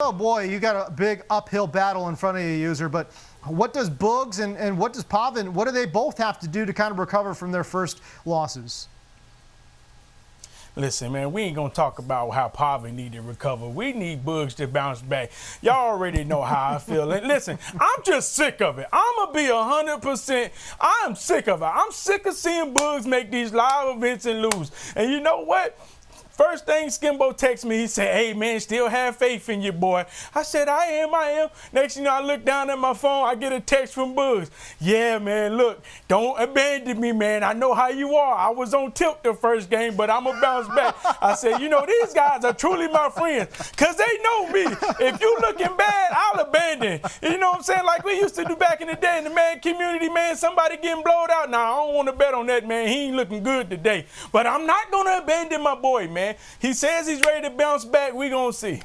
Oh boy, you got a big uphill battle in front of you, user. But what does Boogz and what does Pavan, what do they both have to do to kind of recover from their first losses? Listen, man, we ain't going to talk about how Pavan need to recover. We need Boogz to bounce back. Y'all already know how I feel. And listen, I'm just sick of it. I'm going to be 100%. I'm sick of it. I'm sick of seeing Boogz make these live events and lose. And you know what? First thing Skimbo texted me, he said, hey, man, still have faith in you, boy. I said, I am. Next thing you know, I look down at my phone, I get a text from Boogz. Yeah, man, look, don't abandon me, man. I know how you are. I was on tilt the first game, but I'm going to bounce back. I said, you know, these guys are truly my friends because they know me. If you looking bad, I'll abandon. You know what I'm saying? Like we used to do back in the day in the man community, man, somebody getting blowed out. Now, I don't want to bet on that, man. He ain't looking good today. But I'm not going to abandon my boy, man. He says he's ready to bounce back. We're going to see.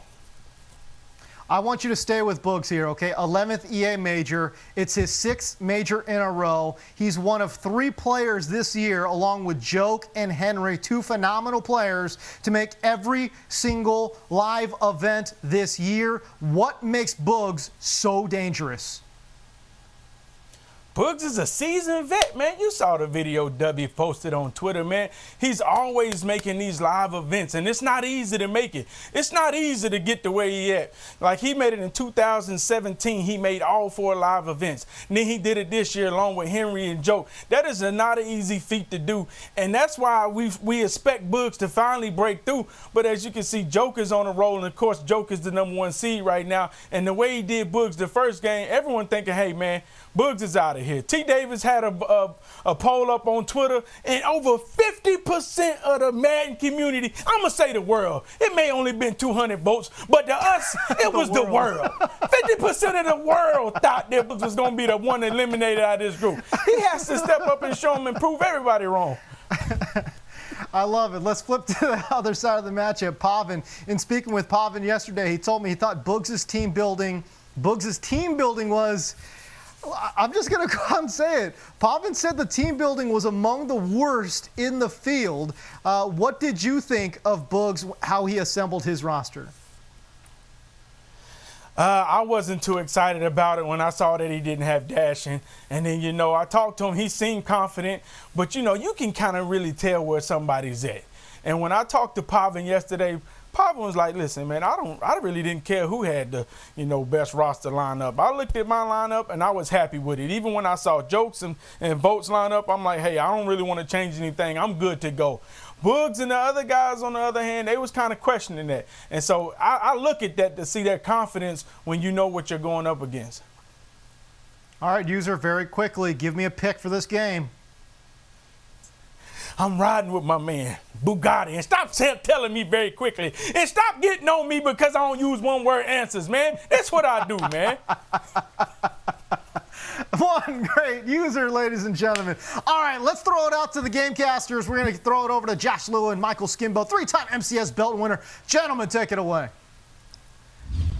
I want you to stay with Boogz here, okay? 11th EA major. It's his 6th major in a row. He's one of 3 players this year, along with Joke and Henry, 2 phenomenal players, to make every single live event this year. What makes Boogz so dangerous? Boogz is a seasoned vet, man. You saw the video W posted on Twitter, man. He's always making these live events, and it's not easy to make it. It's not easy to get the way he at. Like, he made it in 2017. He made all 4 live events. And then he did it this year along with Henry and Joke. That is not an easy feat to do, and that's why we expect Boogz to finally break through. But as you can see, Joke is on a roll, and, of course, Joke is the #1 seed right now. And the way he did Boogz the first game, everyone thinking, hey, man, Boogz is out of here. T. Davis had a poll up on Twitter, and over 50% of the Madden community, I'm going to say the world, it may only been 200 votes, but to us, it was the world. 50% of the world thought that Boogz was going to be the one eliminated out of this group. He has to step up and show them and prove everybody wrong. I love it. Let's flip to the other side of the matchup. Pavan, in speaking with Pavan yesterday, he told me he thought Boogz' team building was, I'm just going to go out and say it. Pavan said the team building was among the worst in the field. What did you think of Boogz, how he assembled his roster? I wasn't too excited about it when I saw that he didn't have dashing. And then, you know, I talked to him. He seemed confident. But, you know, you can kind of really tell where somebody's at. And when I talked to Pavan yesterday, Pavan was like, listen, man, I really didn't care who had the, you know, best roster lineup. I looked at my lineup, and I was happy with it. Even when I saw Jokes and votes line up, I'm like, hey, I don't really want to change anything. I'm good to go. Boogz and the other guys, on the other hand, they was kind of questioning that. And so I look at that to see that confidence when you know what you're going up against. All right, user, very quickly, give me a pick for this game. I'm riding with my man, Bugatti. And stop telling me very quickly. And stop getting on me because I don't use one-word answers, man. That's what I do, man. One great user, ladies and gentlemen. All right, let's throw it out to the Gamecasters. We're going to throw it over to Josh Lewin and Michael Skimbo, 3-time MCS belt winner. Gentlemen, take it away.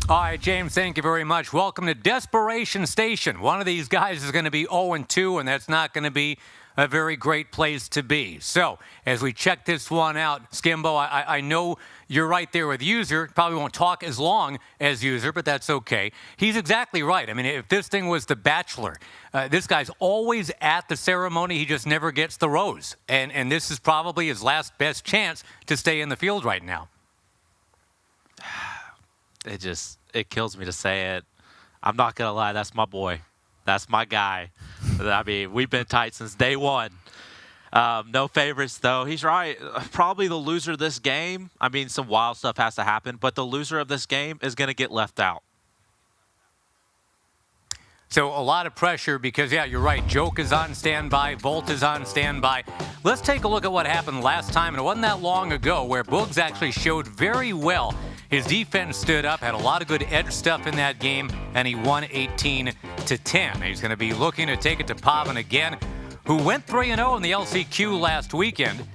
All right, James, thank you very much. Welcome to Desperation Station. One of these guys is going to be 0-2, and that's not going to be a very great place to be. So, as we check this one out, Skimbo, I know you're right there with user. Probably won't talk as long as user, but that's okay. He's exactly right. I mean, if this thing was The Bachelor, this guy's always at the ceremony. He just never gets the rose. And this is probably his last best chance to stay in the field right now. It kills me to say it. I'm not going to lie. That's my boy. That's my guy. I mean, we've been tight since day one. No favorites, though. He's right. Probably the loser of this game. I mean, some wild stuff has to happen, but the loser of this game is going to get left out. So a lot of pressure because, yeah, you're right. Joke is on standby. Volt is on standby. Let's take a look at what happened last time. And it wasn't that long ago where Boogz actually showed very well. His defense stood up, had a lot of good edge stuff in that game, and he won 18-10. He's going to be looking to take it to Pavan again, who went 3-0 in the LCQ last weekend.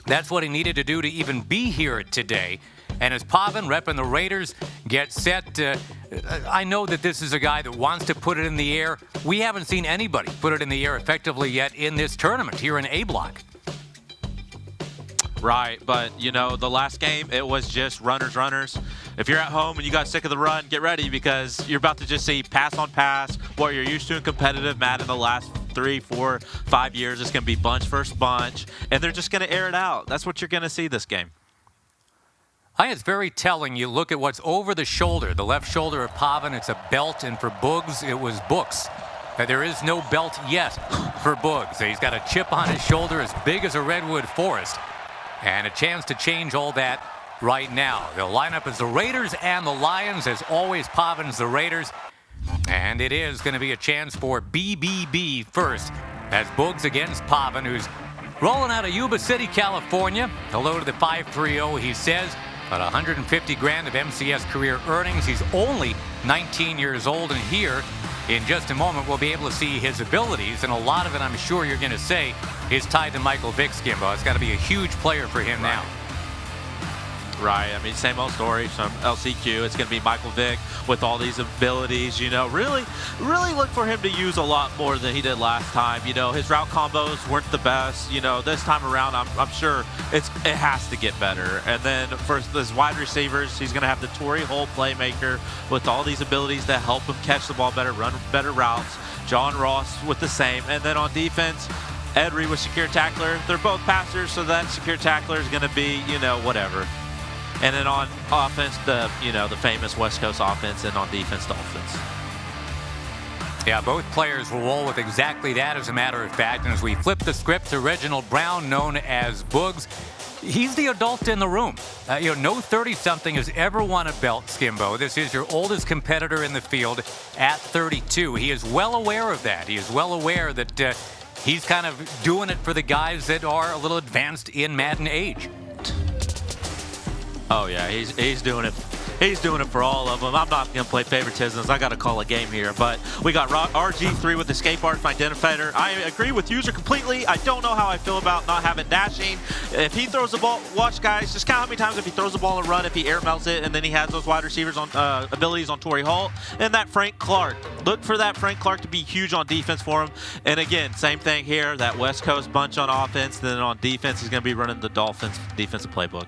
That's what he needed to do to even be here today. And as Pavan, repping the Raiders, gets set, I know that this is a guy that wants to put it in the air. We haven't seen anybody put it in the air effectively yet in this tournament here in A Block. Right, but, you know, the last game, it was just runners. If you're at home and you got sick of the run, get ready because you're about to just see pass on pass, what you're used to in competitive Madden the last 3, 4, 5 years. It's going to be bunch versus bunch, and they're just going to air it out. That's what you're going to see this game. I think it's very telling. You look at what's over the shoulder, the left shoulder of Pavan, it's a belt, and for Boogz, it was Boogz. There is no belt yet for Boogz. He's got a chip on his shoulder as big as a redwood forest. And a chance to change all that right now. The lineup is the Raiders and the Lions. As always, Pavan's the Raiders. And it is going to be a chance for BBB first. As Boogz against Pavan, who's rolling out of Yuba City, California. Hello to the 530, he says. About 150 grand of MCS career earnings. He's only 19 years old, and here in just a moment we'll be able to see his abilities, and a lot of it, I'm sure you're going to say, is tied to Michael Vick, Skimbo. It's got to be a huge player for him now. Right, I mean, same old story from LCQ. It's going to be Michael Vick with all these abilities, you know. Really look for him to use a lot more than he did last time. You know, his route combos weren't the best. You know, this time around, I'm sure it has to get better. And then for his wide receivers, he's going to have the Torrey Holt playmaker with all these abilities that help him catch the ball better, run better routes. John Ross with the same. And then on defense, Ed Reed with secure tackler. They're both passers, so that secure tackler is going to be, you know, whatever. And then on offense, the famous West Coast offense, and on defense, Dolphins. Yeah, both players will roll with exactly that, as a matter of fact. And as we flip the script to Reginald Brown, known as Boogz, he's the adult in the room. No 30-something has ever won a belt, Skimbo. This is your oldest competitor in the field at 32. He is well aware of that. He is well aware that he's kind of doing it for the guys that are a little advanced in Madden age. Oh yeah, he's doing it. He's doing it for all of them. I'm not going to play favoritisms. I got to call a game here. But we got RG3 with escape arc identifier. I agree with user completely. I don't know how I feel about not having dashing. If he throws the ball, watch guys, just count how many times if he throws the ball and run, if he air melts it, and then he has those wide receivers on abilities on Torrey Holt and that Frank Clark. Look for that Frank Clark to be huge on defense for him. And again, same thing here. That West Coast bunch on offense. Then on defense, he's going to be running the Dolphins defensive playbook.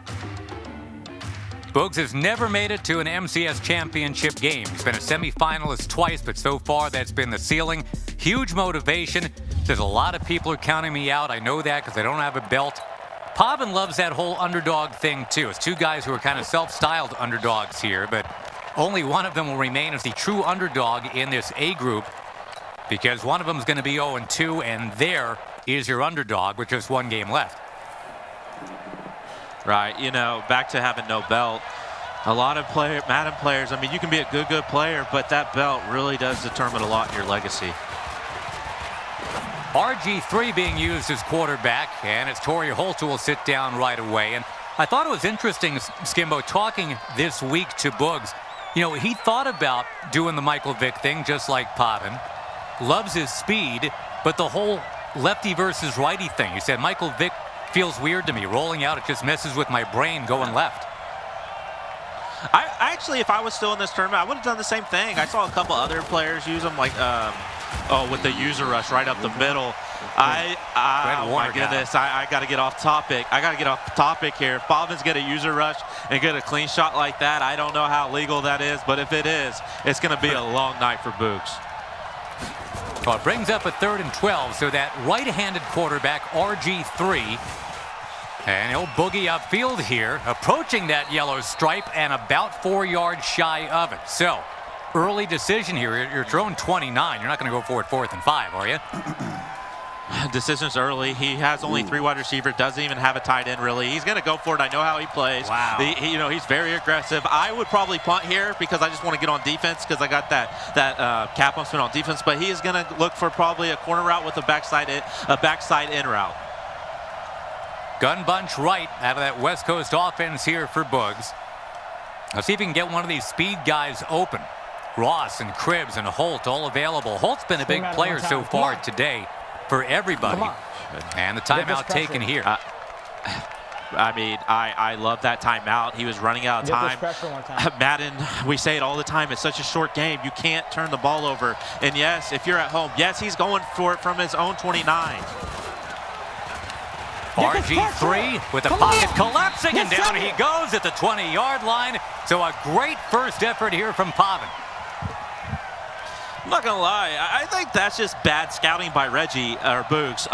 Boogz has never made it to an MCS championship game. He's been a semifinalist twice, but so far that's been the ceiling. Huge motivation. Says a lot of people are counting me out. I know that because I don't have a belt. Pavan loves that whole underdog thing too. It's two guys who are kind of self-styled underdogs here, but only one of them will remain as the true underdog in this A group because one of them is going to be 0-2, and there is your underdog with just one game left. Right, you know, back to having no belt. A lot of Madden players, I mean, you can be a good player, but that belt really does determine a lot in your legacy. RG3 being used as quarterback, and it's Torrey Holt who will sit down right away. And I thought it was interesting, Skimbo, talking this week to Boogz. You know, he thought about doing the Michael Vick thing just like Pavan. Loves his speed, but the whole lefty versus righty thing. He said, Michael Vick feels weird to me. Rolling out, it just messes with my brain going left. I actually, if I was still in this tournament, I would have done the same thing. I saw a couple other players use them, like, with the user rush right up the middle. Oh my goodness, I got to get off topic. I got to get off topic here. If Pavan's get a user rush and get a clean shot like that, I don't know how legal that is, but if it is, it's going to be a long night for Boogz. Well, it brings up a 3rd and 12, so that right-handed quarterback, RG3, and he'll boogie upfield here, approaching that yellow stripe and about 4 yards shy of it. So, early decision here. You're throwing 29. You're not going to go for it 4th and 5, are you? Decisions early. He has only 3 wide receivers. Doesn't even have a tight end, really. He's going to go for it. I know how he plays. Wow. He's very aggressive. I would probably punt here because I just want to get on defense because I got that cap on spin on defense. But he is going to look for probably a corner route with a backside in route. Gun bunch right out of that West Coast offense here for Boogz. Let's see if he can get one of these speed guys open. Ross and Cribbs and Holt all available. Holt's been a big player so far today for everybody. And the timeout taken here. I mean, I love that timeout. He was running out of time. Madden, we say it all the time, it's such a short game. You can't turn the ball over. And yes, if you're at home, yes, he's going for it from his own 29. RG3 with the pocket collapsing, and down he goes at the 20-yard line. So a great first effort here from Pavan. I'm not gonna lie, I think that's just bad scouting by Reggie or Boogz.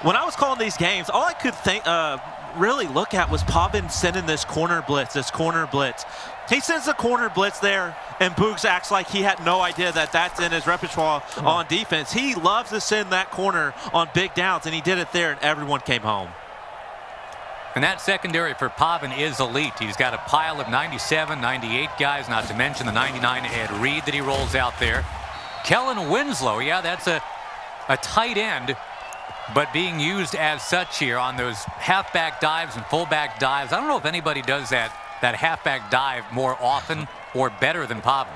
When I was calling these games, all I could think, really look at was Pavan sending this corner blitz. He sends the corner blitz there, and Boogz acts like he had no idea that that's in his repertoire on defense. He loves to send that corner on big downs, and he did it there, and everyone came home. And that secondary for Pavan is elite. He's got a pile of 97, 98 guys, not to mention the 99 Ed Reed that he rolls out there. Kellen Winslow, yeah, that's a tight end, but being used as such here on those halfback dives and fullback dives. I don't know if anybody does that halfback dive more often or better than Pavan.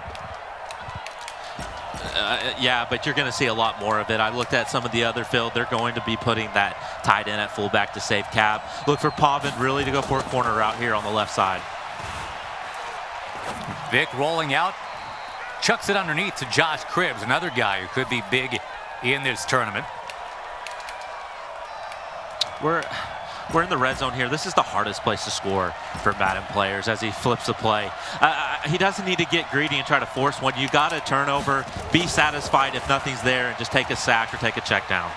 Yeah, but you're going to see a lot more of it. I looked at some of the other field. They're going to be putting that tight end at fullback to save cap. Look for Pavan really to go for a corner route here on the left side. Vic rolling out, chucks it underneath to Josh Cribbs, another guy who could be big in this tournament. We're in the red zone here. This is the hardest place to score for Madden players as he flips the play. He doesn't need to get greedy and try to force one. You got to turn over, be satisfied if nothing's there, and just take a sack or take a check down.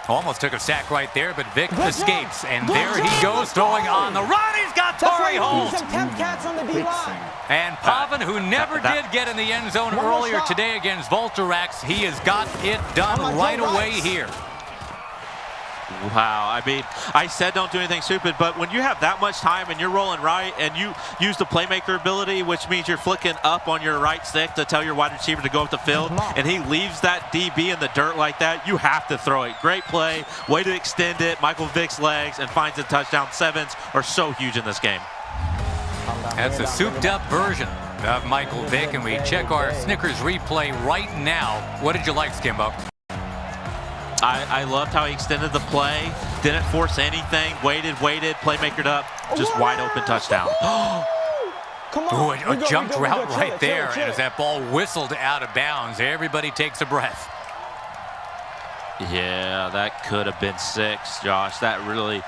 Almost took a sack right there, but Vic escapes, and there he goes throwing on the run. He's got Torrey Holt. And Pavan, who never did get in the end zone earlier today against Volterax, he has got it done right away here. Wow, I mean, I said don't do anything stupid, but when you have that much time and you're rolling right and you use the playmaker ability, which means you're flicking up on your right stick to tell your wide receiver to go up the field, and he leaves that DB in the dirt like that, you have to throw it. Great play, way to extend it, Michael Vick's legs, and finds a touchdown. Sevens are so huge in this game. That's a souped-up version of Michael Vick, and we check our Snickers replay right now. What did you like, Skimbo? I loved how he extended the play, didn't force anything, waited, playmakered up, just wide open touchdown. Ooh, a jumped route right there, and as that ball whistled out of bounds, everybody takes a breath. Yeah, that could have been 6, Josh. That really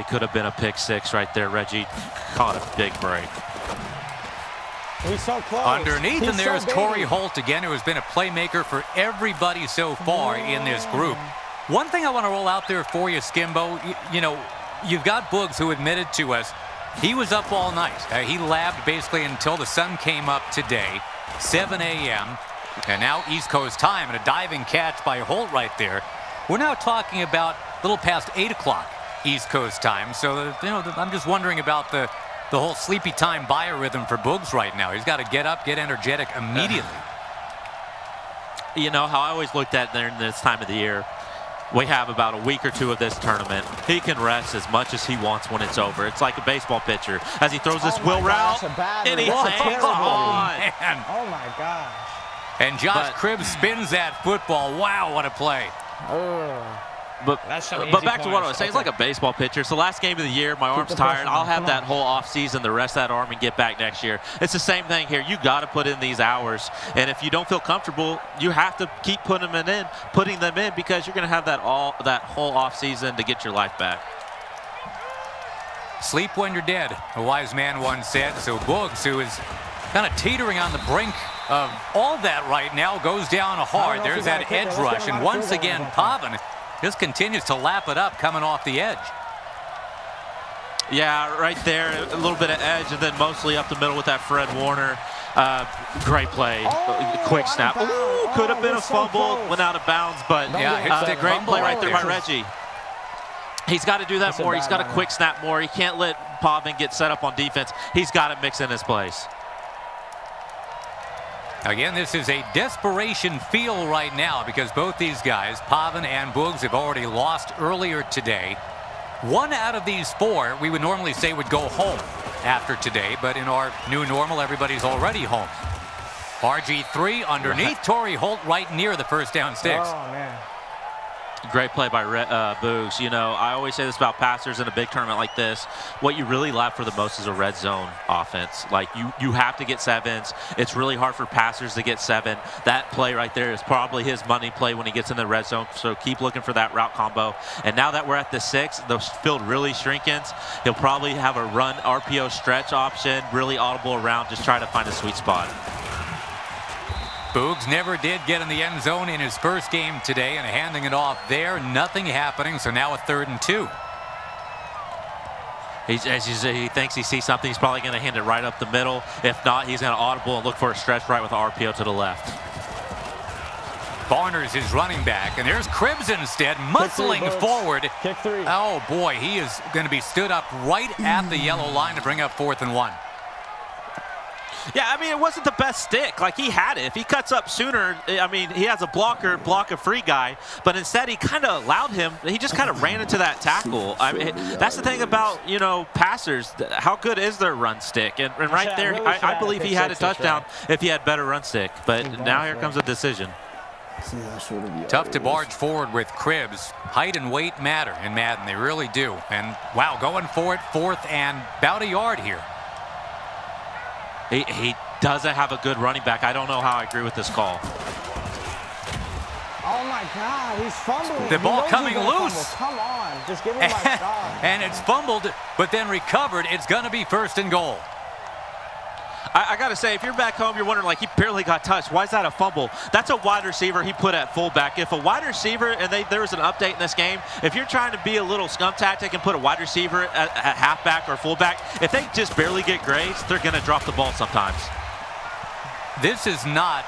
could have been a pick 6 right there. Reggie caught a big break. He's so close. Underneath, and there's Torrey Holt again, who has been a playmaker for everybody so far in this group. One thing I want to roll out there for you, Skimbo, you know, you've got Boogz, who admitted to us he was up all night. He labbed basically until the sun came up today, 7 a.m., and now East Coast time, and a diving catch by Holt right there. We're now talking about a little past 8 o'clock East Coast time, so you know, I'm just wondering about the whole sleepy time biorhythm for Boogz right now. He's got to get up, get energetic immediately. You know how I always looked at there in this time of the year, we have about a week or 2 of this tournament. He can rest as much as he wants when it's over. It's like a baseball pitcher as he throws this wheel route, and he hangs on. Man. Oh my gosh. And Josh Cribbs spins that football. Wow, what a play. But back to what I was saying, it's like a baseball pitcher. It's the last game of the year. My arm's tired. I'll have that whole offseason, the rest of that arm, and get back next year. It's the same thing here. You got to put in these hours, and if you don't feel comfortable, you have to keep putting them in because you're going to have that whole offseason to get your life back. Sleep when you're dead, a wise man once said. So Boogz, who is kind of teetering on the brink of all that right now, goes down hard. There's that edge rush, and once again, Pavan just continues to lap it up coming off the edge. Yeah, right there, a little bit of edge, and then mostly up the middle with that Fred Warner. Great play, quick snap. Ooh, could have been a fumble, went out of bounds, but yeah, great play right there by Reggie. He's got to do that more. He's got to quick snap more. He can't let Pavan get set up on defense. He's got to mix in his plays. Again, this is a desperation feel right now because both these guys, Pavan and Boogz, have already lost earlier today. 1 out of these 4 we would normally say would go home after today, but in our new normal, everybody's already home. RG3 underneath Torrey Holt right near the first down sticks. Oh, man. Great play by Boogz. You know, I always say this about passers in a big tournament like this. What you really lack for the most is a red zone offense. Like, you have to get sevens. It's really hard for passers to get 7. That play right there is probably his money play when he gets in the red zone. So keep looking for that route combo. And now that we're at the 6, the field really shrinkens. He'll probably have a run RPO stretch option, really audible around, just try to find a sweet spot. Boogz never did get in the end zone in his first game today, and handing it off there, nothing happening, so now a 3rd and 2. As you say, he thinks he sees something. He's probably going to hand it right up the middle. If not, he's going to audible and look for a stretch right with an RPO to the left. Barner's his running back, and there's Cribbs instead, muscling forward. Kick 3. Oh, boy, he is going to be stood up right at the yellow line to bring up 4th and 1. Yeah, I mean, it wasn't the best stick. Like, he had it. If he cuts up sooner, I mean, he has a block a free guy, but instead he kind of allowed him. He just kind of ran into that tackle. I mean, that's the thing about, you know, passers. How good is their run stick? And right there, I believe he had a touchdown if he had better run stick. But now here comes a decision. Tough to barge forward with Cribbs. Height and weight matter in Madden. They really do. And, wow, going for it, 4th and about a yard here. He doesn't have a good running back. I don't know how I agree with this call. Oh, my God. He's fumbling. The ball coming loose. Come on. Just give me my shot. And it's fumbled, but then recovered. It's going to be 1st and goal. I got to say, if you're back home, you're wondering, like, he barely got touched. Why is that a fumble? That's a wide receiver he put at fullback. If a wide receiver, and there was an update in this game, if you're trying to be a little scum tactic and put a wide receiver at halfback or fullback, if they just barely get grazed, they're going to drop the ball sometimes. This is not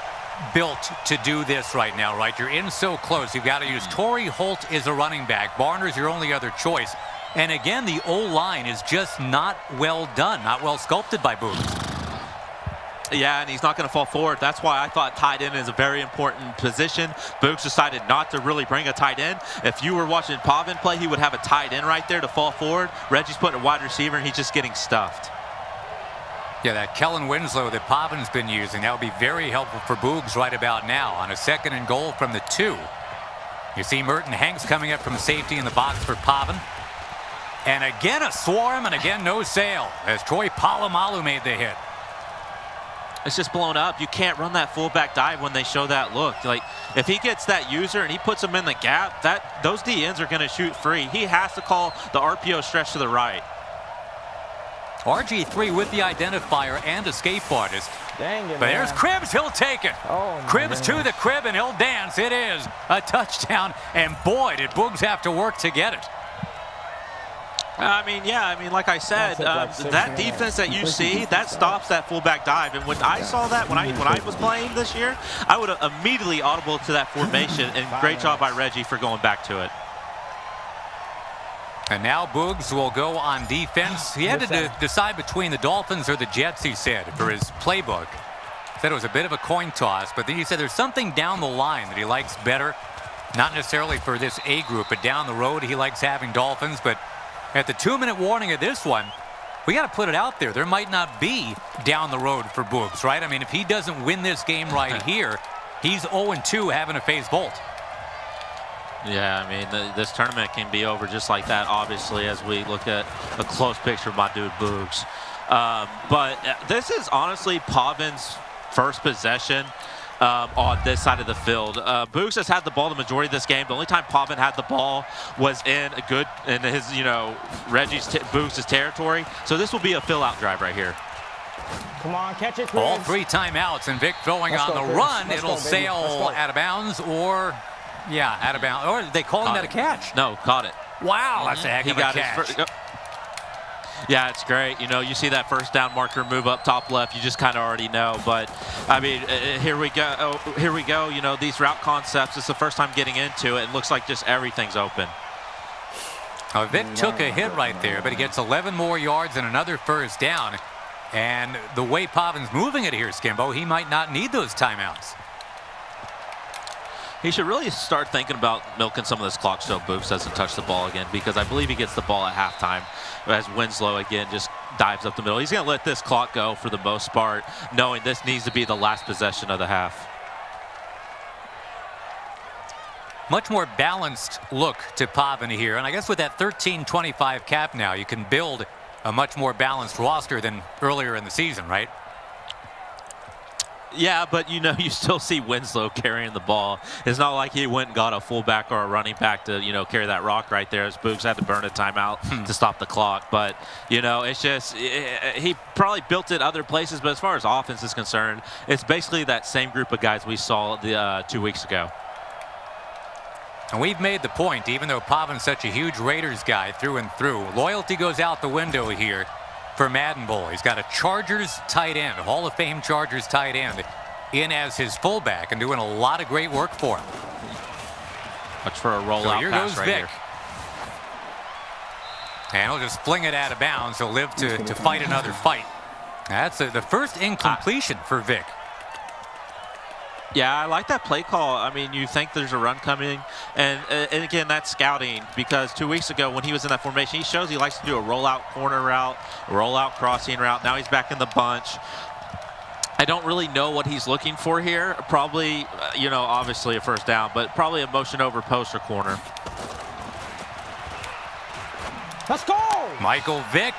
built to do this right now, right? You're in so close. You've got to use Torrey Holt as a running back. Barner's your only other choice. And again, the O-line is just not well done, not well sculpted by Boogz. Yeah, and he's not going to fall forward. That's why I thought tight end is a very important position. Boogz decided not to really bring a tight end. If you were watching Pavan play, he would have a tight end right there to fall forward. Reggie's putting a wide receiver, and he's just getting stuffed. Yeah, that Kellen Winslow that Pavan's been using, that would be very helpful for Boogz right about now on a 2nd and goal from the 2. You see Merton Hanks coming up from safety in the box for Pavan. And again a swarm, and again no sale as Troy Polamalu made the hit. It's just blown up. You can't run that fullback dive when they show that look. Like, if he gets that user and he puts him in the gap, those DNs are going to shoot free. He has to call the RPO stretch to the right. RG3 with the identifier and escape artist. Dang it, But there's Cribbs. He'll take it. Oh, Cribbs to the crib, and he'll dance. It is a touchdown. And boy, did Boogz have to work to get it. I mean, like I said, that defense that you see, that stops that fullback dive. And when I saw that, when I was playing this year, I would have immediately audible to that formation. And great job by Reggie for going back to it. And now Boogz will go on defense. He had to decide between the Dolphins or the Jets, he said, for his playbook. Said it was a bit of a coin toss, but then he said there's something down the line that he likes better. Not necessarily for this A group, but down the road he likes having Dolphins. But at the 2-minute warning of this one, we got to put it out there. There might not be down the road for Boogz, right? I mean, if he doesn't win this game right here, he's 0-2 having to face Bolt. Yeah, I mean, this tournament can be over just like that, obviously, as we look at a close picture of my dude Boogz. But this is honestly Pavan's first possession on this side of the field. Boogz has had the ball the majority of this game. The only time Pavan had the ball was in his, Boogz' territory. So this will be a fill-out drive right here. Come on, catch it, Cribbs. All 3 timeouts, and Vic throwing on the run. It'll sail out of bounds or... Yeah, out of bounds. Or they calling that a catch? No, caught it. Wow, that's a heck of a catch. Yeah, it's great. You know, you see that first down marker move up top left. You just kind of already know. But, I mean, here we go. Here we go. You know, these route concepts, it's the first time getting into it. It looks like just everything's open. Vic took a hit right there, but he gets 11 more yards and another first down. And the way Pavan's moving it here, Skimbo, he might not need those timeouts. He should really start thinking about milking some of this clock so Boogz doesn't touch the ball again, because I believe he gets the ball at halftime as Winslow again just dives up the middle. He's going to let this clock go for the most part, knowing this needs to be the last possession of the half. much more balanced look to Pavan here. And I guess with that 13-25 cap now, you can build a much more balanced roster than earlier in the season, right? Yeah, but you still see Winslow carrying the ball. It's not like he went and got a fullback or a running back to, carry that rock right there, as Boogz had to burn a timeout to stop the clock. But, it's just, he probably built it other places, but as far as offense is concerned, it's basically that same group of guys we saw 2 weeks ago. And we've made the point, even though Pavan's such a huge Raiders guy through and through, loyalty goes out the window here for Madden Bowl. He's got a Chargers tight end, Hall of Fame Chargers tight end, in as his fullback and doing a lot of great work for him. Watch for a rollout here pass goes right Vic. here. And he'll just fling it out of bounds. He'll live to fight another fight. That's the first incompletion for Vic. Yeah, I like that play call. I mean, you think there's a run coming, and again, that's scouting, because 2 weeks ago when he was in that formation, he shows he likes to do a rollout corner route, a rollout crossing route. Now he's back in the bunch. I don't really know what he's looking for here. Probably, obviously a first down, but probably a motion over post or corner. Let's go! Michael Vick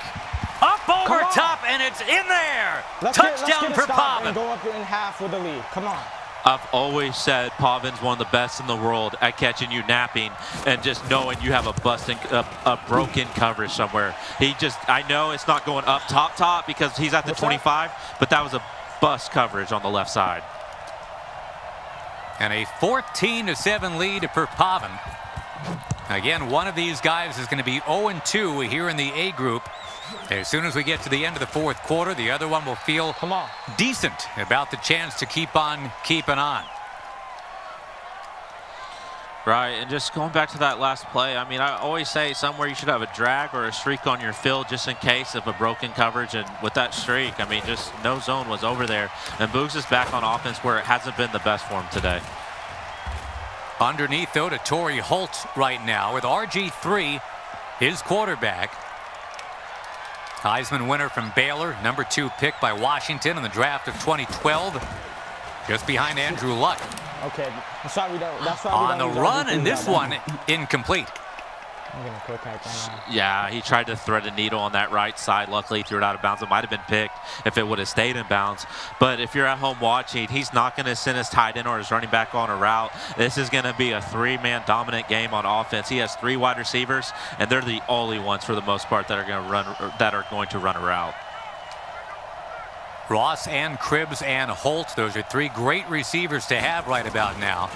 up over top, and it's in there. Touchdown for Pavan. And go up in half with the lead. Come on. I've always said Pavan's one of the best in the world at catching you napping and just knowing you have a broken coverage somewhere. I know it's not going up top because he's at the 25, but that was a bust coverage on the left side. And a 14-7 lead for Pavan. Again, one of these guys is going to be 0-2 here in the A group. As soon as we get to the end of the fourth quarter, the other one will feel decent about the chance to keep on keeping on. Right, and just going back to that last play, I mean, I always say somewhere you should have a drag or a streak on your field just in case of a broken coverage. And with that streak, I mean, just no zone was over there. And Boogz is back on offense where it hasn't been the best for him today. Underneath, though, to Torrey Holt right now with RG3, his quarterback. Heisman winner from Baylor, #2 pick by Washington in the draft of 2012, just behind Andrew Luck. Okay, that's why we don't. On the run, and this one incomplete. I'm gonna quick hype right now. Yeah, he tried to thread a needle on that right side. Luckily, he threw it out of bounds. It might have been picked if it would have stayed in bounds. But if you're at home watching, he's not going to send his tight end or his running back on a route. This is going to be a three-man dominant game on offense. He has 3 wide receivers, and they're the only ones for the most part that are going to run a route. Ross and Cribbs and Holt, those are 3 great receivers to have right about now.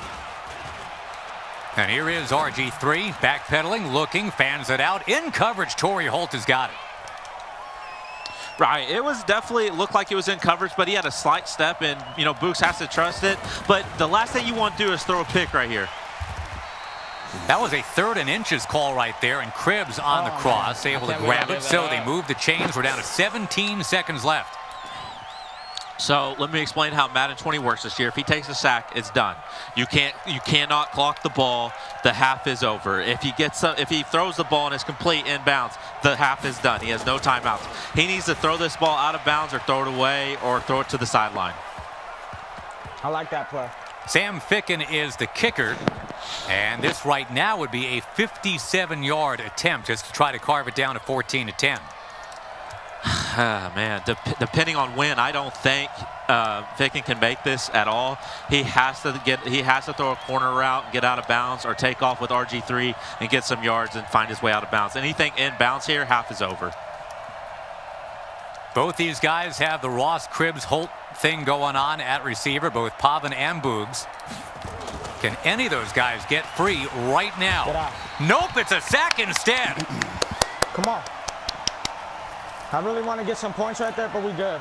And here is RG3, backpedaling, looking, fans it out. In coverage, Torrey Holt has got it. Right, it looked like it was in coverage, but he had a slight step, and, Boogz has to trust it. But the last thing you want to do is throw a pick right here. That was a 3rd and inches call right there, and Cribbs on the cross, able to grab it. So they move the chains. We're down to 17 seconds left. So let me explain how Madden 20 works this year. If he takes a sack, it's done. You cannot clock the ball. The half is over. If he throws the ball and it's complete inbounds, the half is done. He has no timeouts. He needs to throw this ball out of bounds or throw it away or throw it to the sideline. I like that play. Sam Ficken is the kicker, and this right now would be a 57-yard attempt just to try to carve it down to 14-10. Man, depending on when, I don't think Ficken can make this at all. He has to throw a corner route, get out of bounds, or take off with RG3 and get some yards and find his way out of bounds. Anything in bounds here, half is over. Both these guys have the Ross Cribbs Holt thing going on at receiver, both Pavan and Boogz. Can any of those guys get free right now? Nope, it's a sack instead. Come on. I really want to get some points right there, but we good.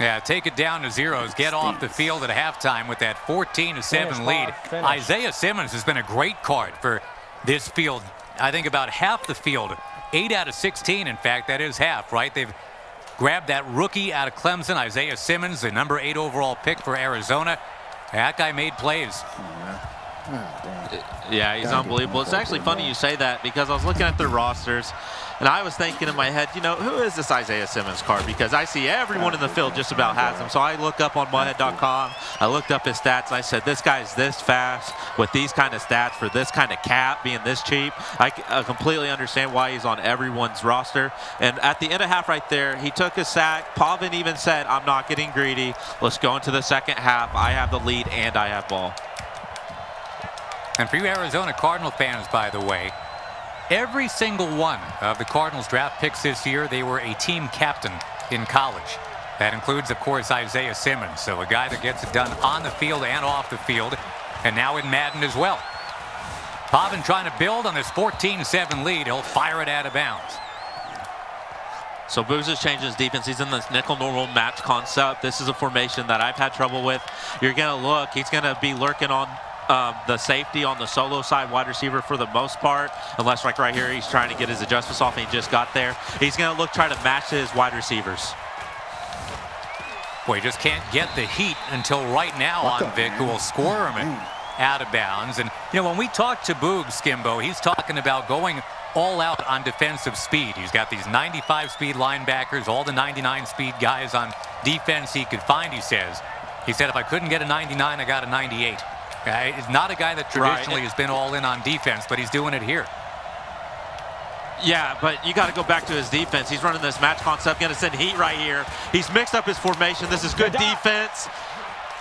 Yeah, take it down to zeros. Get off the field at halftime with that 14-7 lead. Isaiah Simmons has been a great card for this field. I think about half the field, 8 out of 16, in fact, that is half, right? They've grabbed that rookie out of Clemson, Isaiah Simmons, the #8 overall pick for Arizona. That guy made plays. Yeah, he's unbelievable. It's actually funny you say that because I was looking at their rosters. And I was thinking in my head, you know, who is this Isaiah Simmons card? Because I see everyone in the field just about has him. So I look up on MUThead.com. I looked up his stats. And I said, this guy's this fast with these kind of stats for this kind of cap being this cheap. I completely understand why he's on everyone's roster. And at the end of half right there, he took a sack. Pavan even said, I'm not getting greedy. Let's go into the second half. I have the lead and I have ball. And for you Arizona Cardinal fans, by the way, every single one of the Cardinals draft picks this year, they were a team captain in college. That includes, of course, Isaiah Simmons. So a guy that gets it done on the field and off the field, and now in Madden as well. Pavan trying to build on this 14-7 lead. He'll fire it out of bounds. So Boogz is changing his defense. He's in this nickel normal match concept. This is a formation that I've had trouble with. You're going to look. He's going to be lurking on the safety on the solo side, wide receiver for the most part, unless like right here he's trying to get his adjustments off and he just got there. He's going to try to match his wide receivers. Boy, he just can't get the heat until right now on Vic, who will squirm it out of bounds. And, you know, when we talk to Boogz, Skimbo, he's talking about going all out on defensive speed. He's got these 95 speed linebackers, all the 99 speed guys on defense he could find, he says. He said, if I couldn't get a 99, I got a 98. He's not a guy that traditionally has been all in on defense, but he's doing it here. Yeah, but you got to go back to his defense. He's running this match concept, going to send heat right here. He's mixed up his formation. This is good defense.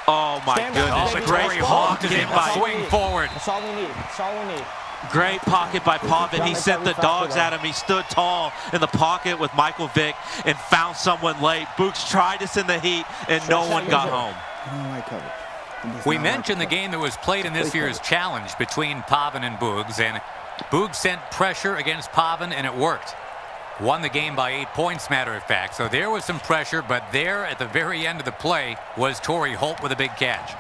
Oh, my goodness. Great pocket by swing forward. That's all we need. That's all we need. Great pocket by Pavan. He sent the dogs at him. He stood tall in the pocket with Michael Vick and found someone late. Boogz tried to send the heat, and no one got home. We mentioned the game that was played in this year's challenge between Pavan and Boogz, and Boogz sent pressure against Pavan, and it worked. Won the game by 8 points, matter of fact. So there was some pressure, but there at the very end of the play was Torrey Holt with a big catch.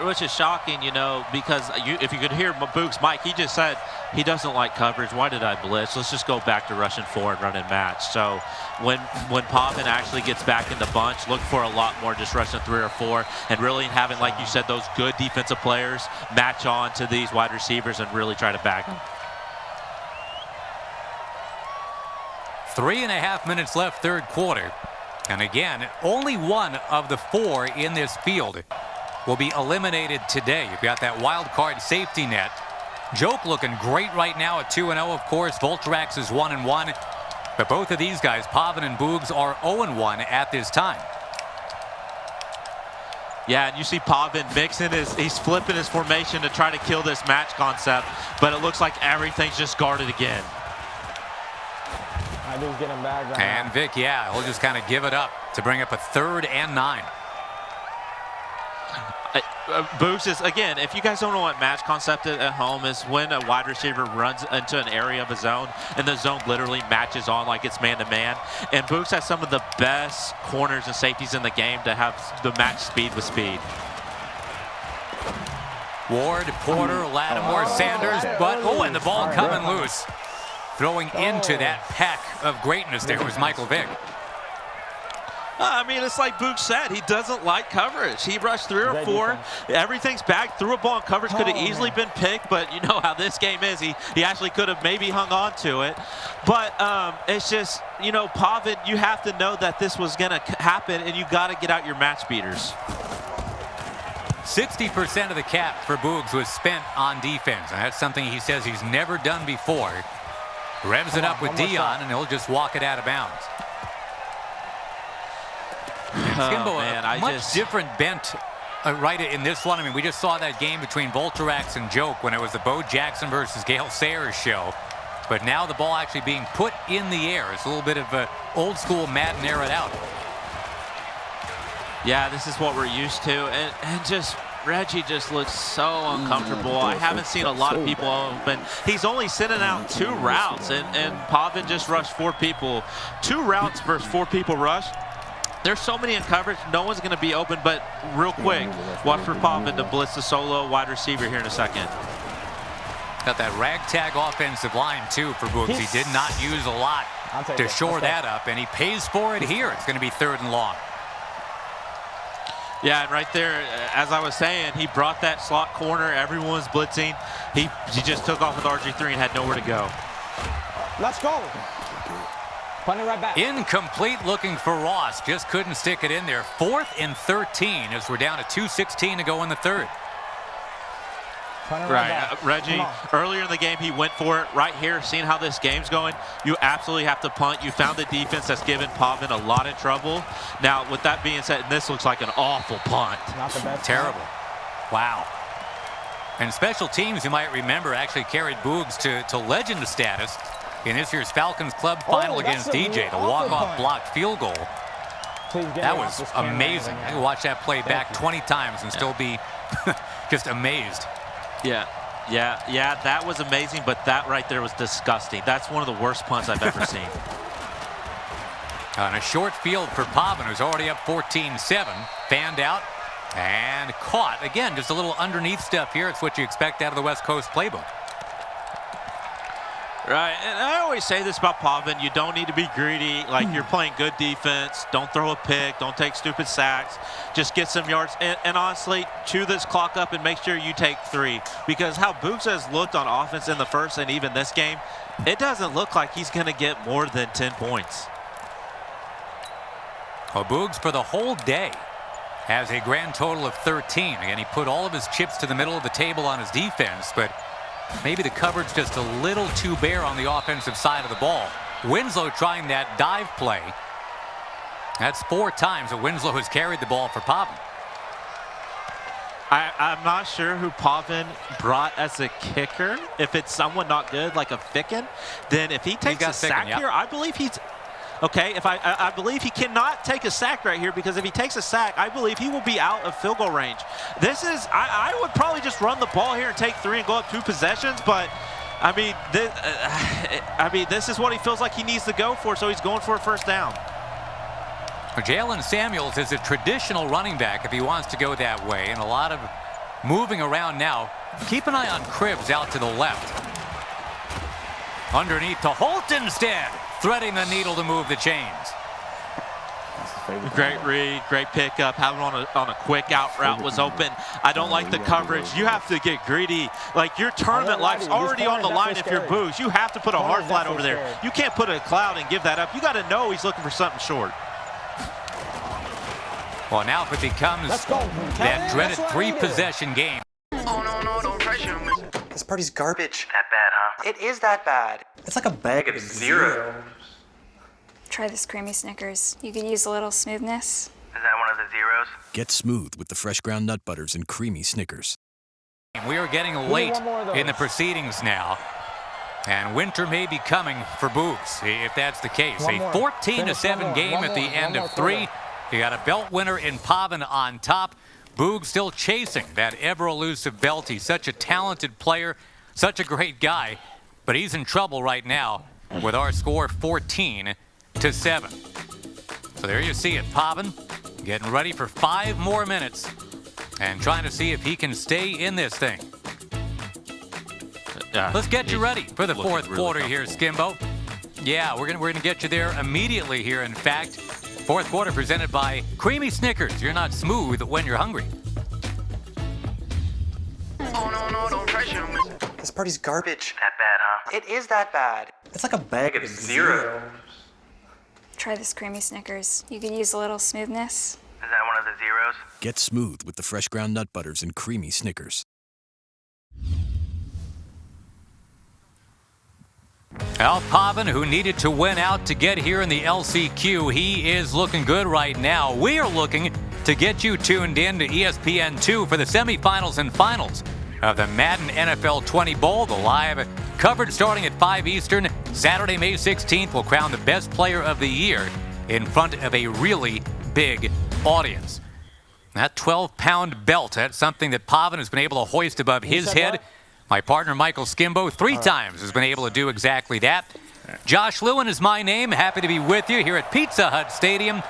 Which is shocking, you know, because if you could hear Boogz' mic, he just said he doesn't like coverage. Why did I blitz? Let's just go back to rushing 4 and running match. So when Pavan actually gets back in the bunch, look for a lot more just rushing 3 or 4 and really having, like you said, those good defensive players match on to these wide receivers and really try to back them. 3.5 minutes left, third quarter. And again, only one of the 4 in this field will be eliminated today. You've got that wild card safety net. Joke looking great right now at 2-0, of course. Voltrax is 1-1. But both of these guys, Pavan and Boogz, are 0-1 at this time. Yeah, and you see Pavan mixing he's flipping his formation to try to kill this match concept, but it looks like everything's just guarded again. I do get him back right And Vic, yeah, he'll just kind of give it up to bring up a 3rd and 9. Boogz is, again, if you guys don't know what match concept at home is, when a wide receiver runs into an area of a zone and the zone literally matches on like it's man-to-man. And Boogz has some of the best corners and safeties in the game to have the match speed with speed. Ward, Porter, Lattimore, Sanders, but and the ball coming loose. Throwing into that pack of greatness there was Michael Vick. I mean, it's like Boogz said, he doesn't like coverage. He rushed 3 or 4. Everything's back. Threw a ball in coverage. Could have easily been picked, but you know how this game is. He actually could have maybe hung on to it. But it's just, you know, Pavan, you have to know that this was going to happen, and you got to get out your match beaters. 60% of the cap for Boogz was spent on defense, and that's something he says he's never done before. Revs it up with Dion, and he'll just walk it out of bounds. Skimbo, a much different bent right in this one. I mean, we just saw that game between Voltrax and Joke when it was the Bo Jackson versus Gale Sayers show. But now the ball actually being put in the air. It's a little bit of a old school Madden air it out. Yeah, this is what we're used to. And just Reggie just looks so uncomfortable. I haven't seen a lot of people open. He's only sending out 2 routes, and Pavan just rushed 4 people. 2 routes versus 4 people rushed. There's so many in coverage, no one's going to be open, but real quick, watch for Pavan to blitz the solo wide receiver here in a second. Got that ragtag offensive line, too, for Boogz. He did not use a lot to shore that up, and he pays for it here. It's going to be 3rd and long. Yeah, and right there, as I was saying, he brought that slot corner. Everyone's blitzing. He just took off with RG3 and had nowhere to go. Let's go. Punt it right back. Incomplete, looking for Ross. Just couldn't stick it in there. 4th and 13 as we're down to 2:16 to go in the third. Punt it Right, back. Reggie, earlier in the game, he went for it. Right here, seeing how this game's going, you absolutely have to punt. You found the defense that's given Pavan a lot of trouble. Now, with that being said, this looks like an awful punt. Not the best. Terrible. Wow. And special teams, you might remember, actually carried Boogz to legend status in this year's Falcons Club final against DJ, the walk-off blocked field goal. That was amazing. I could watch that play back 20 times and still be just amazed. Yeah, that was amazing, but that right there was disgusting. That's one of the worst punts I've ever seen. On a short field for Pavan, who's already up 14-7, fanned out and caught. Again, just a little underneath stuff here. It's what you expect out of the West Coast playbook. Right, and I always say this about Pavan, you don't need to be greedy. Like, you're playing good defense. Don't throw a pick. Don't take stupid sacks. Just get some yards. And honestly, chew this clock up and make sure you take 3. Because how Boogz has looked on offense in the first and even this game, it doesn't look like he's going to get more than 10 points. Well, Boogz, for the whole day, has a grand total of 13. Again, he put all of his chips to the middle of the table on his defense, but maybe the coverage just a little too bare on the offensive side of the ball. Winslow trying that dive play. That's 4 times that Winslow has carried the ball for Pavan. I'm not sure who Pavan brought as a kicker. If it's someone not good, like a Ficken, then if he takes a sack here, I believe he's... Okay, if I believe he cannot take a sack right here, because if he takes a sack, I believe he will be out of field goal range. This is, I would probably just run the ball here and take 3 and go up 2 possessions, but I mean, this is what he feels like he needs to go for, so he's going for a first down. Jalen Samuels is a traditional running back if he wants to go that way, and a lot of moving around now. Keep an eye on Cribbs out to the left. Underneath to Holt instead, threading the needle to move the chains. Great read, great pickup. Having on a quick out route was open. I don't like the coverage. You have to get greedy. Like, your tournament life's already on the line if you're Boogz. You have to put a hard flat over there. You can't put a cloud and give that up. You got to know he's looking for something short. Well, now if it becomes that dreaded 3-possession game. Oh, no, don't pressure me. This party's garbage. That bad, huh? It is that bad. It's like a bag of zeros. Try this creamy Snickers. You could use a little smoothness. Is that one of the zeros? Get smooth with the fresh ground nut butters and creamy Snickers. We are getting late in the proceedings now. And winter may be coming for Boogz, if that's the case. A 14-7 game at the end of 3. You got a belt winner in Pavan on top. Boogz still chasing that ever-elusive belt. He's such a talented player, such a great guy, but he's in trouble right now with our score 14-7. So there you see it, Pavan getting ready for 5 more minutes and trying to see if he can stay in this thing. Let's get you ready for the 4th quarter here, Skimbo. Yeah, we're gonna get you there immediately here. In fact, 4th quarter presented by Creamy Snickers. You're not smooth when you're hungry. Oh, no, don't pressure me. This party's garbage. That bad, huh? It is that bad. It's like a bag of zeros. Try this creamy Snickers. You could use a little smoothness. Is that one of the zeros? Get smooth with the fresh ground nut butters and creamy Snickers. Al Pavan, who needed to win out to get here in the LCQ, he is looking good right now. We are looking to get you tuned in to ESPN2 for the semifinals and finals of the Madden NFL 20 Bowl. The live coverage starting at 5 Eastern. Saturday, May 16th, will crown the best player of the year in front of a really big audience. That 12-pound belt, that's something that Pavan has been able to hoist above his head. My partner, Michael Skimbo, 3 times has been able to do exactly that. Josh Lewin is my name. Happy to be with you here at Pizza Hut Stadium.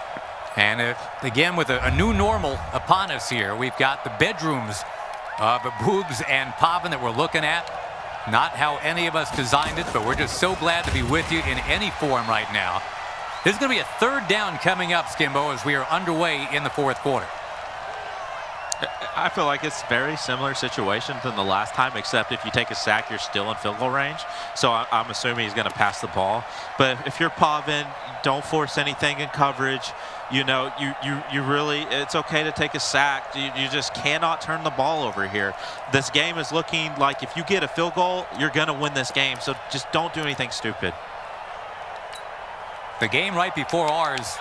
And again, with a new normal upon us here, we've got the bedrooms of Boogz and Pavan that we're looking at. Not how any of us designed it, but we're just so glad to be with you in any form right now. This is going to be a 3rd down coming up, Skimbo, as we are underway in the 4th quarter. I feel like it's very similar situation than the last time, except if you take a sack, you're still in field goal range. So I'm assuming he's going to pass the ball. But if you're Pavan, don't force anything in coverage. You know, you really, it's okay to take a sack. You just cannot turn the ball over here. This game is looking like if you get a field goal, you're going to win this game. So just don't do anything stupid. The game right before ours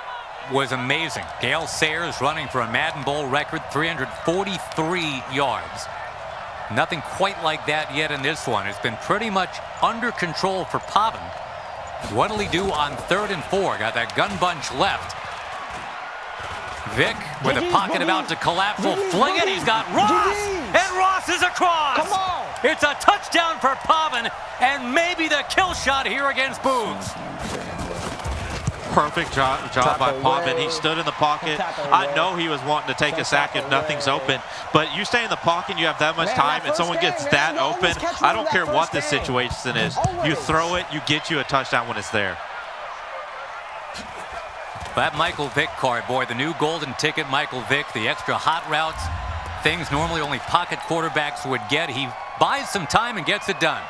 was amazing. Gale Sayers running for a Madden Bowl record, 343 yards. Nothing quite like that yet in this one. It's been pretty much under control for Pavan. What'll he do on 3rd and 4? Got that gun bunch left. Vic with a pocket about to collapse will fling it. He's got Ross, and Ross is across. Come on. It's a touchdown for Pavan, and maybe the kill shot here against Boogz. Perfect job by Pavan. He stood in the pocket. I know he was wanting to take a sack if nothing's open, but you stay in the pocket and you have that much time and someone gets that open, I don't care what the situation is. You throw it, you get you a touchdown when it's there. That Michael Vick card, boy, the new golden ticket Michael Vick, the extra hot routes, things normally only pocket quarterbacks would get. He buys some time and gets it done.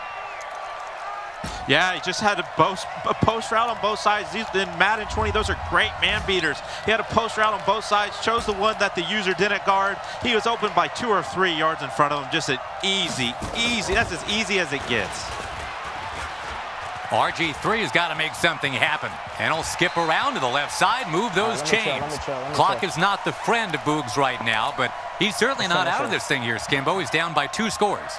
Yeah, he just had a post route on both sides. These in Madden 20, those are great man beaters. He had a post route on both sides, chose the one that the user didn't guard. He was open by 2 or 3 yards in front of him. Just an easy, that's as easy as it gets. RG3 has got to make something happen. And he'll skip around to the left side, move those chains. Clock is not the friend of Boogz right now, but he's certainly not out of this thing here, Skimbo. He's down by 2 scores.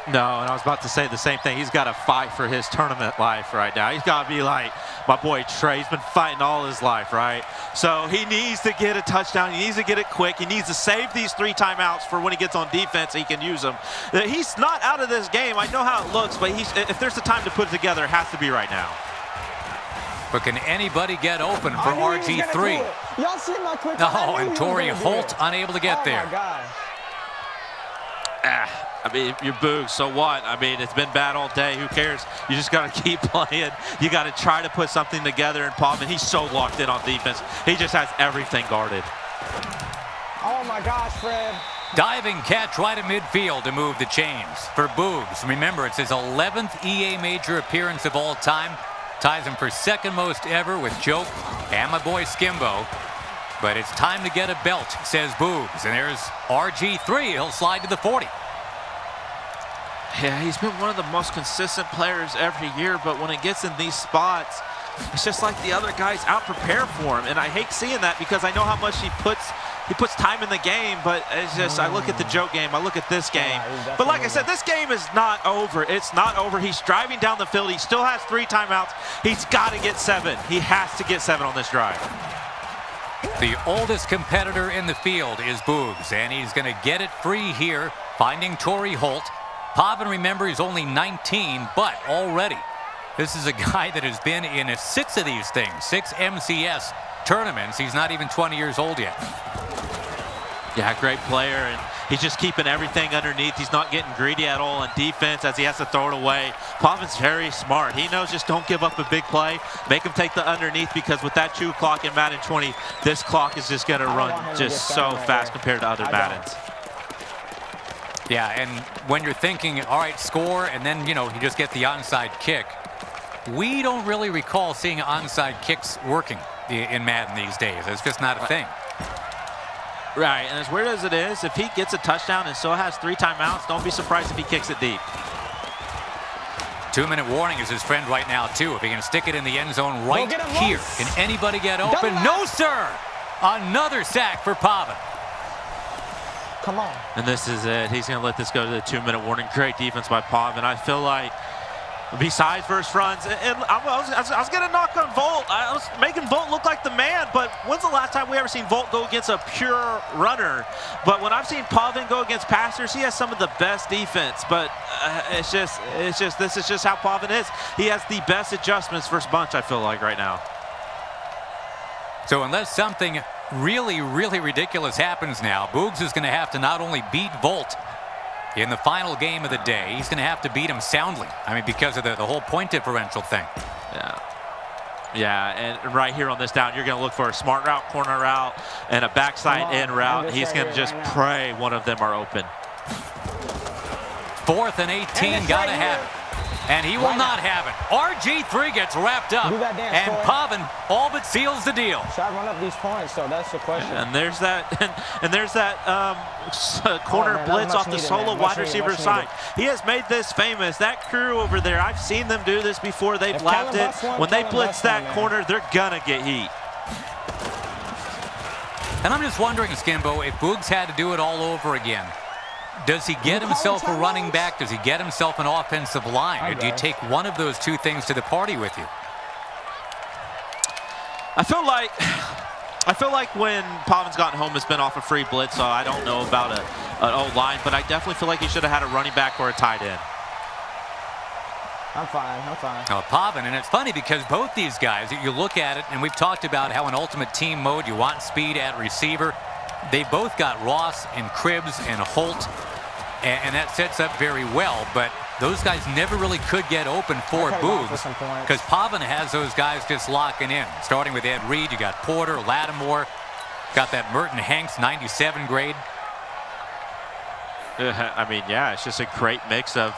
No, and I was about to say the same thing. He's got to fight for his tournament life right now. He's got to be like my boy Trey. He's been fighting all his life, right? So he needs to get a touchdown. He needs to get it quick. He needs to save these 3 timeouts for when he gets on defense, he can use them. He's not out of this game. I know how it looks, but if there's a time to put it together, it has to be right now. But can anybody get open for RG3? Y'all see my quick? Oh, and Torrey Holt unable to get there. Oh, my God. I mean, you're Boogz, so what? I mean, it's been bad all day. Who cares? You just got to keep playing. You got to try to put something together. And Pavan, he's so locked in on defense. He just has everything guarded. Oh, my gosh, Fred. Diving catch right at midfield to move the chains for Boogz. Remember, it's his 11th EA major appearance of all time. Ties him for 2nd most ever with Joke and my boy Skimbo. But it's time to get a belt, says Boogz. And there's RG3. He'll slide to the 40. Yeah, he's been one of the most consistent players every year, but when it gets in these spots, it's just like the other guys out-prepare for him. And I hate seeing that because I know how much he puts time in the game, but it's just, I look at the Joke game, I look at this game. But like I said, this game is not over. It's not over. He's driving down the field. He still has 3 timeouts. He's got to get 7. He has to get 7 on this drive. The oldest competitor in the field is Boogz, and he's going to get it free here, finding Torrey Holt. Pavan, remember, he's only 19, but already this is a guy that has been in 6 of these things, 6 MCS tournaments. He's not even 20 years old yet. Yeah, great player, and he's just keeping everything underneath. He's not getting greedy at all on defense as he has to throw it away. Pavan's very smart. He knows just don't give up a big play. Make him take the underneath because with that 2 clock in Madden 20, this clock is just going to run just so fast compared to other Maddens. Yeah, and when you're thinking, all right, score, and then, you just get the onside kick. We don't really recall seeing onside kicks working in Madden these days. It's just not a thing. Right, and as weird as it is, if he gets a touchdown and still has 3 timeouts, don't be surprised if he kicks it deep. 2-minute warning is his friend right now, too. If he can stick it in the end zone right here. Can anybody get open? No, sir! Another sack for Pavan. Come on. And this is it. He's going to let this go to the 2-minute warning. Great defense by Pavan. I feel like besides first runs, and I was going to knock on Volt. I was making Volt look like the man, but when's the last time we ever seen Volt go against a pure runner? But when I've seen Pavan go against passers, he has some of the best defense. But this is just how Pavan is. He has the best adjustments first bunch, I feel like, right now. So unless something really, really ridiculous happens now, Boogz is going to have to not only beat Volt in the final game of the day, he's going to have to beat him soundly. I mean, because of the whole point differential thing. Yeah. Yeah, and right here on this down, you're going to look for a smart route, corner route, and a backside in route. He's going to just pray one of them are open. 4th and 18, got to have it. And he will not have it. RG3 gets wrapped up, and Pavan all but seals the deal. Should I run up these points, so that's the question. And there's that, and there's that corner blitz off the solo wide receiver side. He has made this famous. That crew over there, I've seen them do this before. They've lapped it. When they blitz that corner, they're gonna get heat. And I'm just wondering, Skimbo, if Boogz had to do it all over again, does he get himself a running back? Does he get himself an offensive line? Or do you take one of those two things to the party with you? I feel like when Pavan's gotten home, it's been off a free blitz, so I don't know about an O-line, but I definitely feel like he should have had a running back or a tight end. I'm fine. Now, Pavan, and it's funny because both these guys, you look at it, and we've talked about how in Ultimate Team mode you want speed at receiver. They both got Ross and Cribbs and Holt, and that sets up very well, but those guys never really could get open for Boogz because Pavan has those guys just locking in. Starting with Ed Reed, you got Porter, Lattimore, got that Merton Hanks 97 grade. I mean, yeah, it's just a great mix of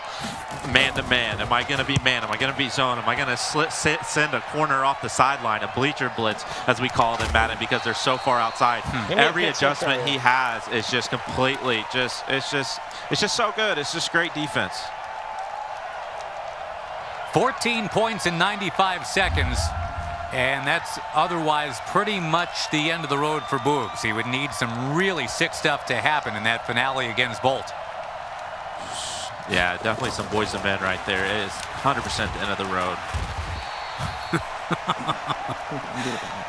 man-to-man. Am I going to be man? Am I going to be zone? Am I going to send a corner off the sideline, a bleacher blitz, as we call it in Madden, because they're so far outside? Every adjustment he has is just completely it's just so good. It's just great defense. 14 points in 95 seconds. And that's otherwise pretty much the end of the road for Boogz. He would need some really sick stuff to happen in that finale against Bolt. Yeah, definitely some boys and men right there. It is 100% the end of the road.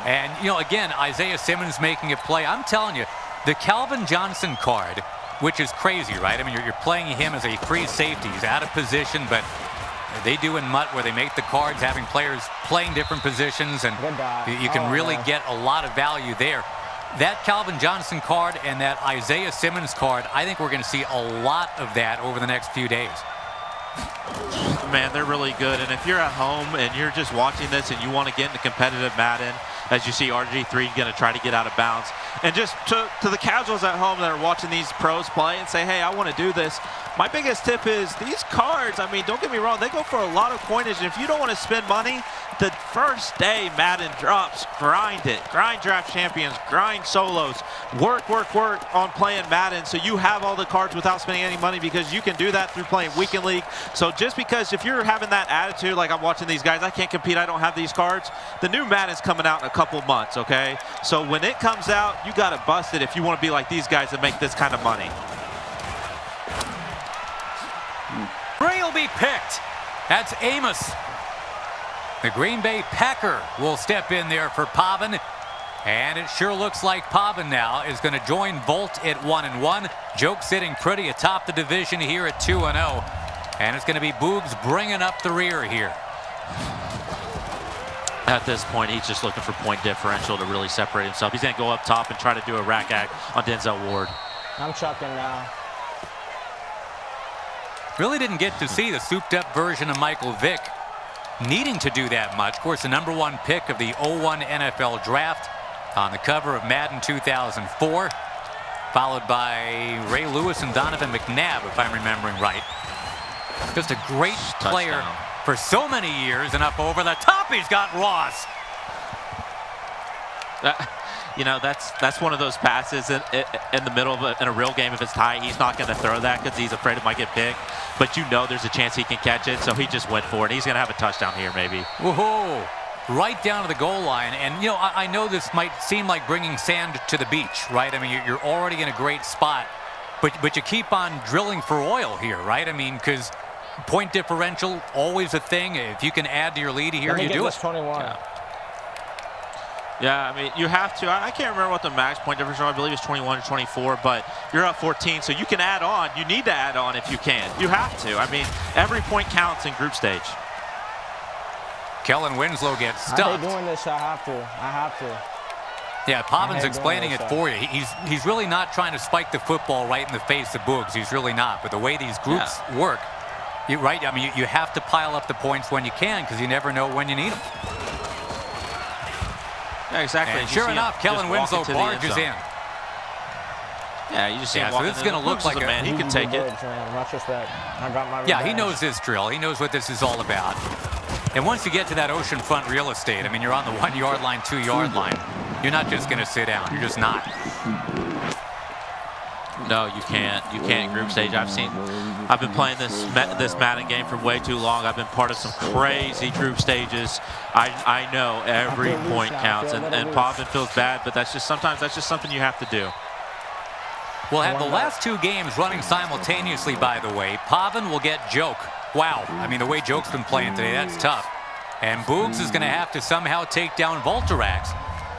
And, you know, again, Isaiah Simmons making a play. I'm telling you, the Calvin Johnson card, which is crazy, right? I mean, you're playing him as a free safety. He's out of position, but they do in MUT where they make the cards having players playing different positions, and you can really get a lot of value there. That Calvin Johnson card and that Isaiah Simmons card, I think we're going to see a lot of that over the next few days. Man, they're really good. And if you're at home and you're just watching this and you want to get into competitive Madden, as you see RG3 going to try to get out of bounds, and just to the casuals at home that are watching these pros play and say, hey, I want to do this, my biggest tip is these cards, I mean, don't get me wrong, they go for a lot of coinage. And if you don't want to spend money, the first day Madden drops, grind it. Grind draft champions, grind solos, work on playing Madden so you have all the cards without spending any money, because you can do that through playing Weekend League. So just because if you're having that attitude, like I'm watching these guys, I can't compete, I don't have these cards, the new Madden's coming out in a couple months, okay? So when it comes out, you got to bust it if you want to be like these guys and make this kind of money. Three will be picked. That's Amos. The Green Bay Packer will step in there for Pavan. And it sure looks like Pavan now is going to join Volt at 1-1. Joke sitting pretty atop the division here at 2-0. And it's going to be Boogz bringing up the rear here. At this point, he's just looking for point differential to really separate himself. He's going to go up top and try to do a rack act on Denzel Ward. I'm chucking now. Really didn't get to see the souped-up version of Michael Vick needing to do that much. Of course, the #1 pick of the 01 NFL Draft on the cover of Madden 2004, followed by Ray Lewis and Donovan McNabb, if I'm remembering right. Just a great player for so many years, and up over the top, he's got Ross. You know, that's one of those passes in the middle of in a real game. If it's tight, he's not going to throw that because he's afraid it might get picked. But you know there's a chance he can catch it, so he just went for it. He's going to have a touchdown here, maybe. Whoa! Right down to the goal line. And, you know, I know this might seem like bringing sand to the beach, right? I mean, you're already in a great spot, but you keep on drilling for oil here, right? I mean, because point differential, always a thing. If you can add to your lead here, you do it. 21. Yeah, I mean, you have to. I can't remember what the max point differential, I believe it's 21 or 24, but you're up 14, so you can add on. You need to add on if you can. You have to. I mean, every point counts in group stage. Kellen Winslow gets stuffed. I hate doing this. I have to. Yeah, Pavan's explaining it for you. He's really not trying to spike the football right in the face of Boogz. He's really not. But the way these groups work, right? I mean, you have to pile up the points when you can because you never know when you need them. Yeah, exactly. And You sure see him enough, just Kellen walk Winslow into the end barges zone. in. Yeah, you just see him So walking this is in. going to look Boogz like is a man. He can take it. Watch this bet. I got my Yeah, he revenge. knows this drill. He knows what this is all about. And once you get to that oceanfront real estate, I mean, you're on the 1 yard line, 2 yard line. You're not just going to sit down. You're just not. No, you can't. You can't group stage. I've been playing this Madden game for way too long. I've been part of some crazy group stages. I know every point counts, and Pavan feels bad, but sometimes that's just something you have to do. We'll have the last 2 games running simultaneously, by the way. Pavan will get Joke. Wow. I mean, the way Joke's been playing today, that's tough. And Boogz is going to have to somehow take down Volterax,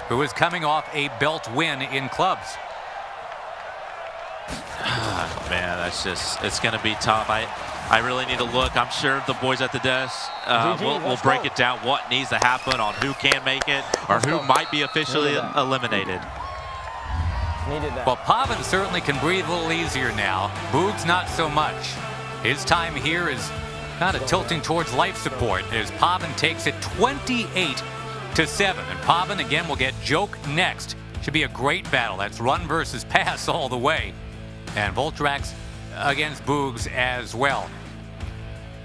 who is coming off a belt win in clubs. Man, it's going to be tough. I really need to look. I'm sure the boys at the desk will break it down what needs to happen on who can make it or who might be officially eliminated. Well, Pavan certainly can breathe a little easier now. Boogz not so much. His time here is kind of tilting towards life support as Pavan takes it 28-7. And Pavan again will get Joke next. Should be a great battle. That's run versus pass all the way. And Volterax against Boogz as well.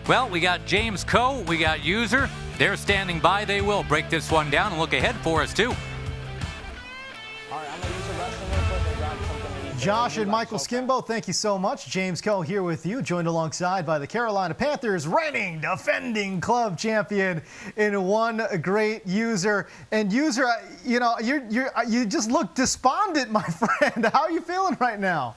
Well, we got James Coe, we got User. They're standing by. They will break this one down and look ahead for us too. Josh and Michael Skimbo, thank you so much. James Coe here with you, joined alongside by the Carolina Panthers reigning, defending club champion in one great User. And User, you know, you just look despondent, my friend. How are you feeling right now?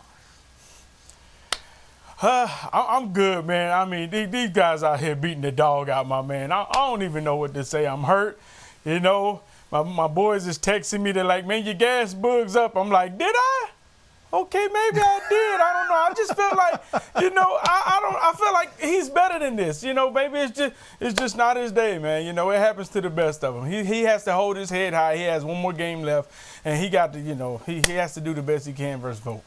I'm good, man. I mean, these guys out here beating the dog out, my man. I don't even know what to say. I'm hurt. You know, my boys is texting me. They're like, man, your gas Boogz up. I'm like, did I? Okay, maybe I did. I don't know. I just feel like, you know, I feel like he's better than this. You know, maybe it's just not his day, man. You know, it happens to the best of them. He has to hold his head high. He has one more game left, and he got to, you know, he has to do the best he can versus Vogt.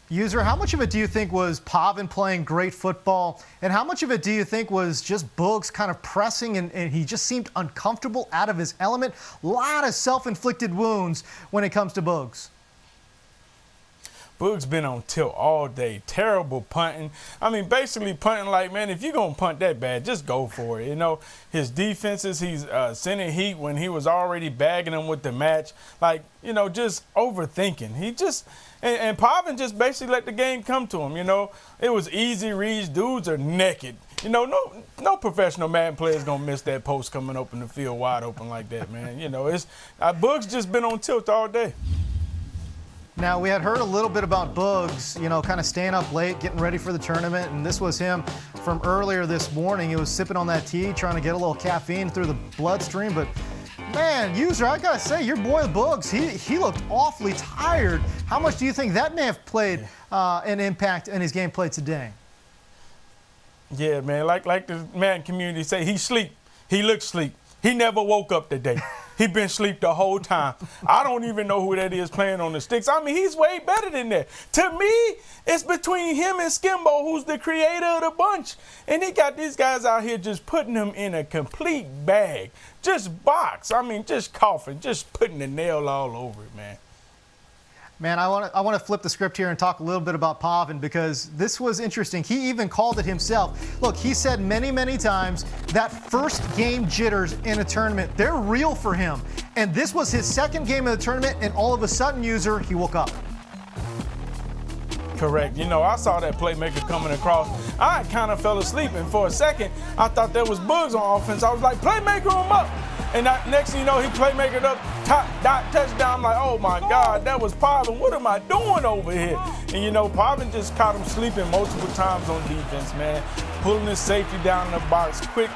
User, how much of it do you think was Pavan playing great football, and how much of it do you think was just Boogz kind of pressing and he just seemed uncomfortable, out of his element? A lot of self-inflicted wounds when it comes to Boogz. Boogz been on tilt all day. Terrible punting. I mean, basically punting like, man, if you're going to punt that bad, just go for it. You know, his defenses, he's sending heat when he was already bagging them with the match. Like, you know, just overthinking. He just – and Pavan just basically let the game come to him, you know. It was easy reads. Dudes are naked. You know, no professional Madden player is going to miss that post coming open the field wide open like that, man. You know, it's Boogz just been on tilt all day. Now, we had heard a little bit about Boogz, you know, kind of staying up late, getting ready for the tournament, and this was him from earlier this morning. He was sipping on that tea, trying to get a little caffeine through the bloodstream, but man, User, I gotta say, your boy Boogz, he looked awfully tired. How much do you think that may have played an impact in his gameplay today? Yeah, man, like the Madden community say, he sleep. He looked sleep. He never woke up today. He been asleep the whole time. I don't even know who that is playing on the sticks. I mean, he's way better than that. To me, it's between him and Skimbo, who's the creator of the bunch. And he got these guys out here just putting them in a complete bag. Just box. I mean, just coughing, just putting the nail all over it, man. Man, I want to flip the script here and talk a little bit about Pavan, because this was interesting. He even called it himself. Look, he said many, many times that first game jitters in a tournament, they're real for him. And this was his second game of the tournament, and all of a sudden, User, he woke up. Correct. You know, I saw that playmaker coming across. I kind of fell asleep, and for a second, I thought there was Boogz on offense. I was like, playmaker him up. And next thing you know, he playmakered up, top dot touchdown. I'm like, oh my God, that was Pavan. What am I doing over here? And you know, Pavan just caught him sleeping multiple times on defense, man. Pulling his safety down in the box, quick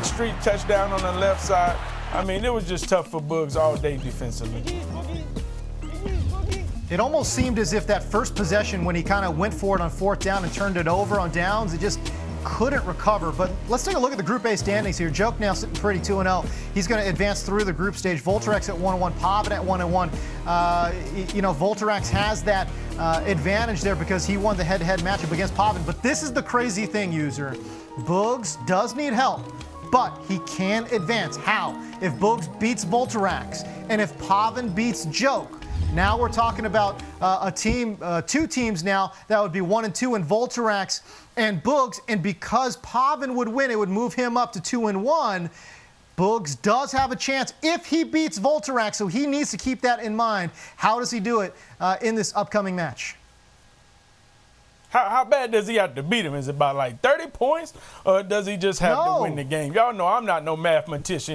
streak touchdown on the left side. I mean, it was just tough for Boogz all day defensively. It almost seemed as if that first possession, when he kind of went for it on fourth down and turned it over on downs, it just couldn't recover. But let's take a look at the Group A standings here. Joke now sitting pretty 2-0. He's going to advance through the group stage. Volterax at 1-1, Pavan at 1-1. You know, Volterax has that advantage there because he won the head-to-head matchup against Pavan. But this is the crazy thing, User. Boogz does need help, but he can advance. How? If Boogz beats Voltarax and if Pavan beats Joke. Now we're talking about a team, two teams now that would be 1 and 2 in Voltarax and Boogz, and because Pavan would win, it would move him up to 2 and 1. Boogz does have a chance if he beats Voltarax, so he needs to keep that in mind. How does he do it in this upcoming match? How bad does he have to beat him? Is it about like 30 points, or does he just have to win the game? Y'all know I'm not no mathematician.